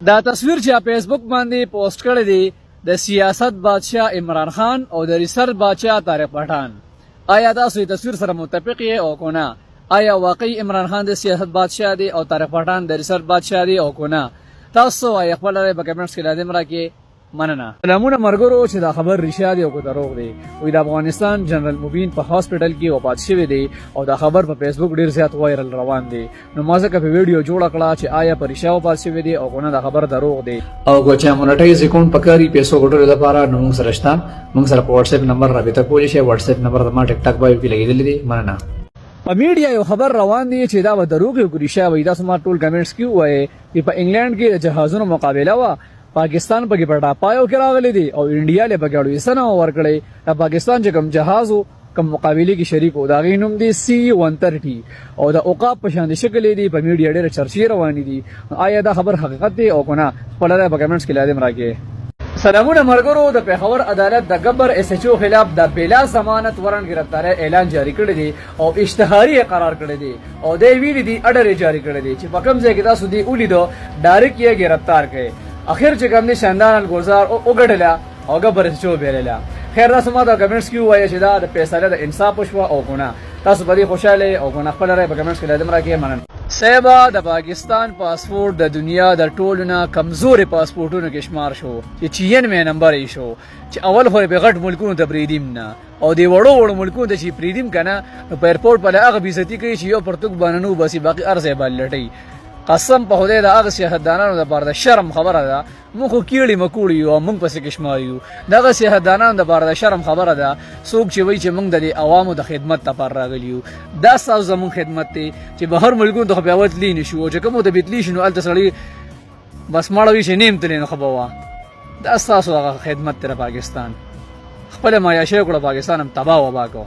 دا تصویر چې فیسبوک باندې پوسټ کړی دی د سیاست بادشاه عمران خان او د ریسرچ بادشاه طارق پټان. آیا تاسو د تصویر سره متفق یې او کو نه؟ آیا واقعي عمران خان د سیاست بادشاه دی او طارق پټان د ریسرچ بادشاه دی او کو نه؟ تاسو وايي خپل رائے په کمنټس کې لازم راکړئ. مننه. سلامونه مرګرو چې دا خبر رښتیا دی او کو دروغ دی. وې د افغانستان جنرال مبین په هاسپټل کې وفات شوی دی او دا خبر په فیسبوک ډیر زیات وایرل روان دی. نو ما ځکه په ویډیو جوړ کړه چې آیا په رښتیا وفات شوی دی او کو نه دا خبر دروغ دی. او کو چې مونټایز اکاونټ پکاري پیسو ګټلو لپاره نو موږ سره شته. موږ سره په واتس اپ نمبر رابطه کولی شئ. واتس اپ نمبر د ما ټیک ټاک بایو کې لګیدل دي. مننه. په میډیا یو خبر روان دی چې دا و دروغ یو ګریشا وې دا سم ټول کمنټس کې وایي چې په انګلند کې د جهازونو مقابله وا پاکستان پکې پټا پایو کې راغلي دي او انډیا له بګړو سره ورکړي. د پاکستان چې کوم جهاز کوم مقابله کې شریک و دا غینوم دي C-130 او د اوقاف په شان شکل دي. په میډیا ډېر چرچې روان دي. آیا دا خبر حقیقت دی او کنه؟ خپل راي په کمنټس کې لازم راکړئ. سلامونه مرګرو. د پیښور عدالت د ګبر SHO خلاف د بلا ضمانت ورن گرفتاری اعلان جاری کړی دی او اشتهاري قرار کړی دی او د ویلي دی اډر جاری کړی دی چې په کوم ځای کې تاسو دی ولیدو ډایرک یې گرفتار کړي. اخر چې کوم دي شاندار گلزار او وګړلا او ګبر SHO بیرلا. خیر دا سمه دا کمنټس کې وایي چې دا د فیصله د انصاف شو او کنه. تاسو به خوشاله او کنه خپل راي په کمنټس کې لازم راکړئ. مننه. سیبا د پاکستان پاسپورت د دنیا د ټولونه کمزوري پاسپورتونو کې شمار شو چې 96 نمبر یې شو چې اول خو به غټ ملکونو ته پریدیم نه او دی وړو ملکونو ته چې پریدیم کنه په ایرپورټ په هغه بیزتی کوي چې یو پرتګ باندې باسي باقي ارزه بل لټي. قسم په خدای دا هغه سیاحتدانانو د بار د شرم خبره ده. موږ کیړي مکوړي او موږ پسې کې شماريو. دغه سیاحتدانانو د بار د شرم خبره ده. څوک چې وایي چې موږ د عوامو د خدمت لپاره راغلیو دا ساز زموږ خدمت دی چې بهر ملکونو ته پیاوت لینې شو چې کومه د بیتلی شنو ال تسړي بس ماړوي چې نیم تلین خو بوا دا ساز هغه خدمت تر پاکستان خپل ما یا شي کړه پاکستان هم تباہ وبا کو.